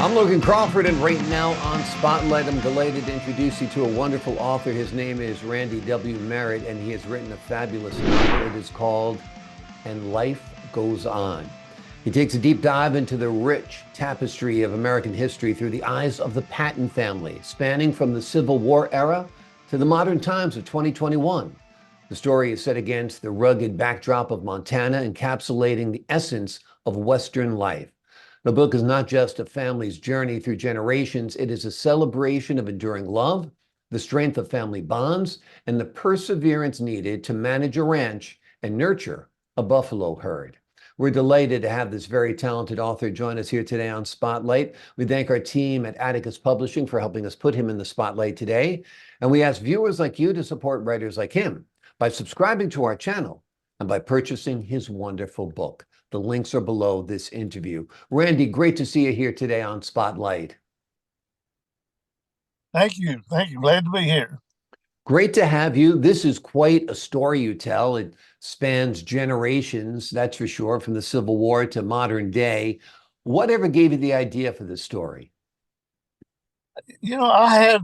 I'm Logan Crawford, and right now on Spotlight, I'm delighted to introduce you to a wonderful author. His name is Randy W. Merritt, and he has written a fabulous novel. It is called And Life Goes On. He takes a deep dive into the rich tapestry of American history through the eyes of the Patton family, spanning from the Civil War era to the modern times of 2021. The story is set against the rugged backdrop of Montana, encapsulating the essence of Western life. The book is not just a family's journey through generations, it is a celebration of enduring love, the strength of family bonds, and the perseverance needed to manage a ranch and nurture a buffalo herd. We're delighted to have this very talented author join us here today on Spotlight. We thank our team at Atticus Publishing for helping us put him in the spotlight today. And we ask viewers like you to support writers like him by subscribing to our channel and by purchasing his wonderful book. The links are below this interview. Randy, great to see you here today on Spotlight. Thank you. Thank you. Glad to be here. Great to have you. This is quite a story you tell. It spans generations, that's for sure, from the Civil War to modern day. Whatever gave you the idea for this story? I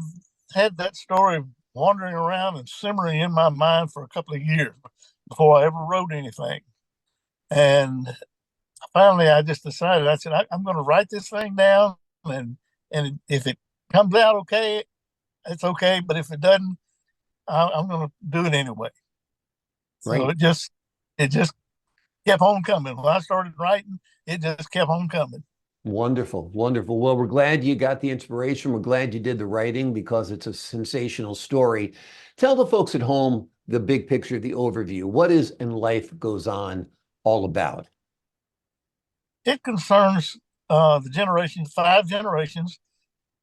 had that story wandering around and simmering in my mind for a couple of years before I ever wrote anything. And finally, I just decided, I said, I'm going to write this thing down. And if it comes out okay, it's okay. But if it doesn't, I'm going to do it anyway. So Right. it just kept on coming. When I started writing, it just kept on coming. Wonderful, wonderful. Well, we're glad you got the inspiration. We're glad you did the writing because it's a sensational story. Tell the folks at home the big picture, the overview. What is And Life Goes On all about? It concerns the 5 generations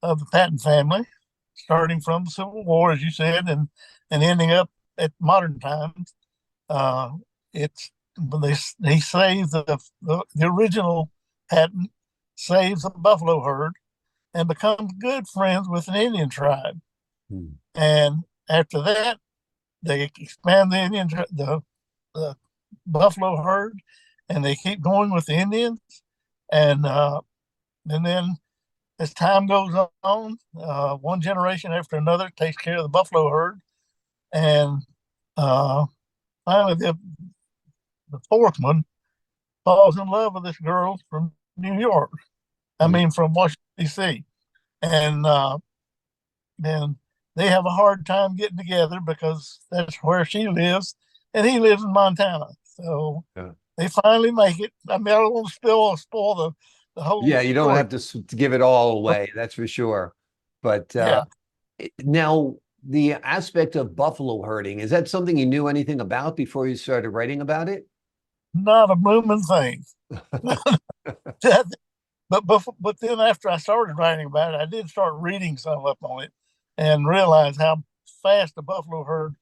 of the Patton family, starting from the Civil War, as you said, and ending up at modern times. It's he saves the original Patton, saves a buffalo herd, and becomes good friends with an Indian tribe. Hmm. And after that, they expand the buffalo herd, and they keep going with the Indians. And then as time goes on, one generation after another takes care of the buffalo herd, and finally the fourth one falls in love with this girl from New York. I Hmm. mean, from Washington D.C. And then they have a hard time getting together because that's where she lives, and he lives in Montana. So Yeah. they finally make it. I mean, I don't want to spoil the whole Yeah, you don't story. have to give it all away, that's for sure. But Yeah, now, the aspect of buffalo herding, is that something you knew anything about before you started writing about it? not a blooming thing. But then after I started writing about it, I did start reading some up on it and realized how fast the buffalo herd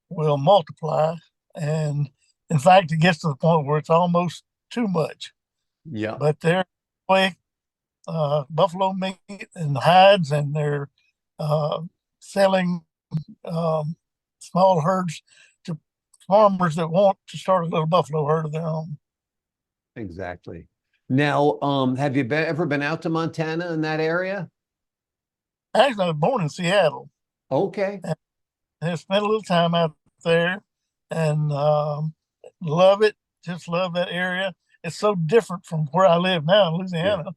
will multiply. And in fact, it gets to the point where it's almost too much. Yeah, But they're way buffalo meat and hides, and they're uh, selling um, small herds to farmers that want to start a little buffalo herd of their own. exactly. Now, have you ever been out to Montana in that area? Actually, I was born in Seattle Okay. and I spent a little time out there and love it. Just love that area. It's so different from where I live now in Yeah. Louisiana,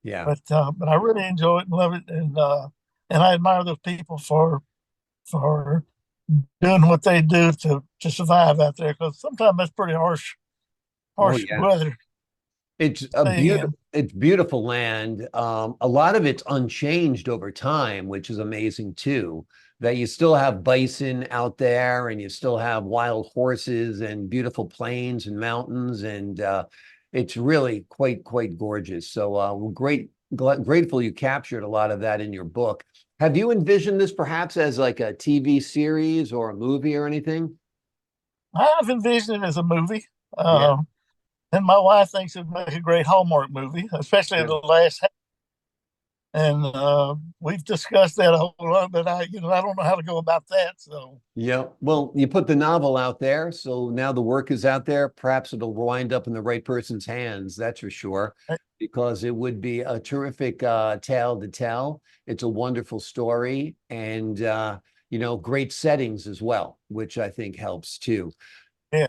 Yeah. but I really enjoy it and love it, and I admire those people for doing what they do to survive out there, because sometimes that's pretty Oh, harsh yeah. weather It's to a stay beautiful, in. it's beautiful land. A lot of it's unchanged over time, which is amazing too. That you still have bison out there, and you still have wild horses and beautiful plains and mountains, and it's really quite gorgeous. So we're grateful you captured a lot of that in your book. Have you envisioned this perhaps as like a TV series or a movie or anything? I've envisioned it as a movie, Yeah. uh, and my wife thinks it'd make a great Hallmark movie, especially Yeah. the last half. and we've discussed that a whole lot. But I don't know how to go about that. So Yeah. Well, you put the novel out there, so now the work is out there. Perhaps it'll wind up in the right person's hands, that's for sure, because it would be a terrific tale to tell. It's a wonderful story and great settings as well, which I think helps too. yeah.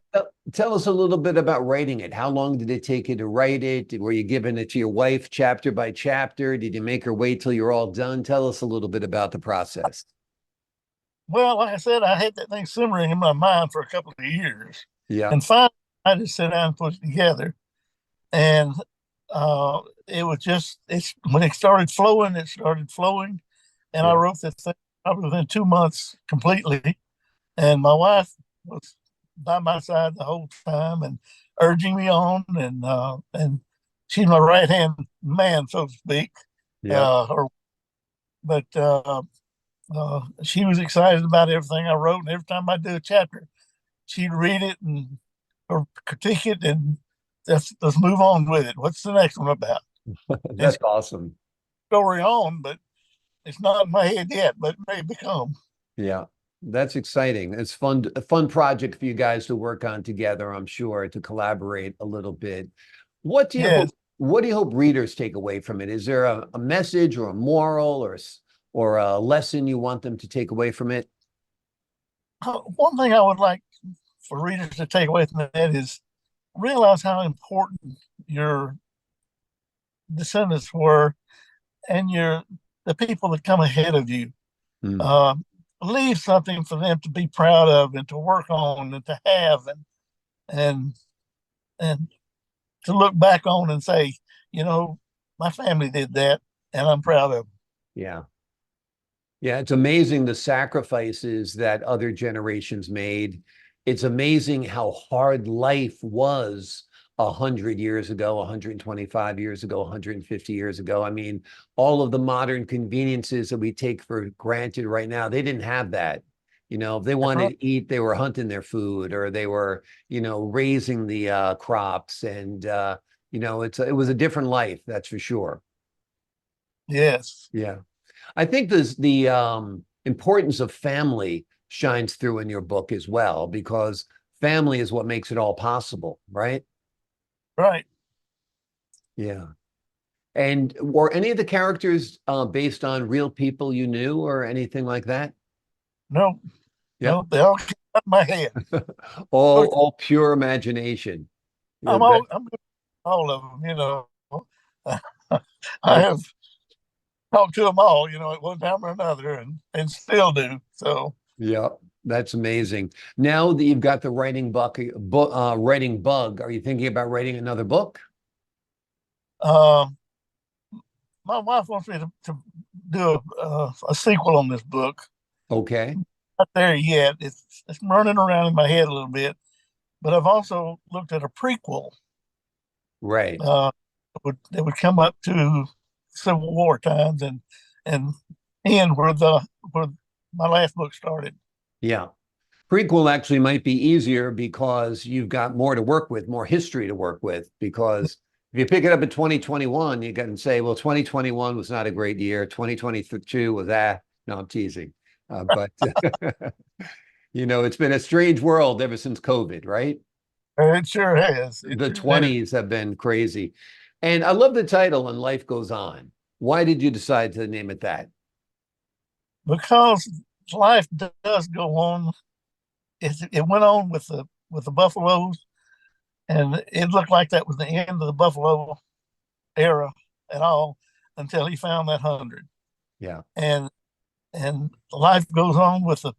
Tell us a little bit about writing it. How long did it take you to write it? Were you giving it to your wife chapter by chapter? Did you make her wait till you're all done? Tell us a little bit about the process. Well, like I said, I had that thing simmering in my mind for a couple of years, Yeah, and finally I just sat down and put it together. And it was just it's when it started flowing, and I yeah, wrote this thing probably within 2 months completely. And my wife was by my side the whole time and urging me on, and she's my right hand man, so to speak. yeah. Or but she was excited about everything I wrote, and every time I do a chapter, she'd read it and or critique it, and let's move on with it. What's the next one about? And That's awesome. story on, but it's not in my head yet, but it may become. Yeah, that's exciting. It's fun, a fun project for you guys to work on together, I'm sure, to collaborate a little bit. What do you Yes. hope, what do you hope readers take away from it? Is there a message or a moral or a lesson you want them to take away from it? One thing I would like for readers to take away from that is realize how important your descendants were and the people that come ahead of you. Hmm. Uh, Leave something for them to be proud of and to work on and to have and and to look back on and say, my family did that and I'm proud of them. Yeah. Yeah, it's amazing the sacrifices that other generations made. It's amazing how hard life was 100 years ago, 125 years ago, 150 years ago. I mean, all of the modern conveniences that we take for granted right now, they didn't have that. If they That's wanted right. to eat, they were hunting their food or they were, raising the crops. And, it was a different life, that's for sure. Yes. Yeah. I think the importance of family shines through in your book as well, because family is what makes it all possible, right? Right. Yeah. And were any of the characters based on real people you knew or anything like that? No, Yep. no, they all came out of my head. All pure imagination. Yeah, I'm good with all of them, I that's have talked to them all, at one time or another, and still do. So, yeah, that's amazing. Now that you've got the writing bug, are you thinking about writing another book? uh, my wife wants me to do a sequel on this book. Okay. Not there yet. It's running around in my head a little bit, but I've also looked at a prequel Right. that would come up to Civil War times and end where my last book started. Yeah. Prequel actually might be easier because you've got more to work with, more history to work with. Because if you pick it up in 2021, you can say, well, 2021 was not a great year. 2022 was that. No, I'm teasing. But, it's been a strange world ever since COVID, right? It sure has. It The sure has. 20s have been crazy. And I love the title, And Life Goes On. Why did you decide to name it that? Because life does go on. It went on with the buffaloes, and it looked like that was the end of the buffalo era at all until he found that 100. Yeah. And life goes on with the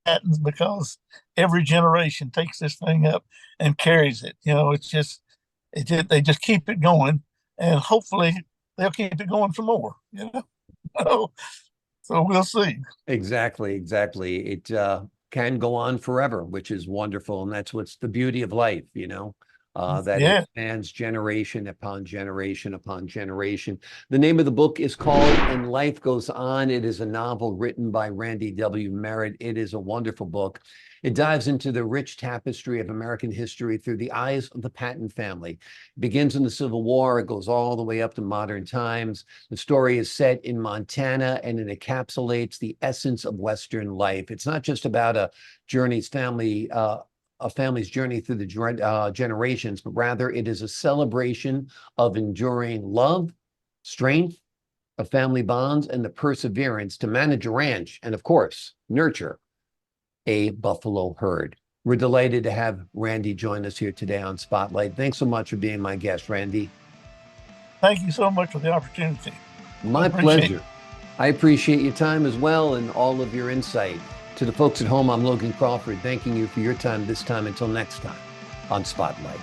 Pattons because every generation takes this thing up and carries it. They just keep it going, and hopefully they'll keep it going some more. So we'll see. Exactly, exactly. It can go on forever, which is wonderful, and that's what's the beauty of life. that Yeah. expands generation upon generation upon generation. The name of the book is called And Life Goes On. It is a novel written by Randy W. Merritt. It is a wonderful book. It dives into the rich tapestry of American history through the eyes of the Patton family. It begins in the Civil War. It goes all the way up to modern times. The story is set in Montana, and it encapsulates the essence of Western life. It's not just about a family's journey through the generations, but rather it is a celebration of enduring love, strength, of family bonds, and the perseverance to manage a ranch and, of course, nurture a buffalo herd. We're delighted to have Randy join us here today on Spotlight. Thanks so much for being my guest, Randy. Thank you so much for the opportunity. I My appreciate pleasure. I appreciate your time as well and all of your insight. To the folks at home, I'm Logan Crawford, thanking you for your time this time. Until next time on Spotlight.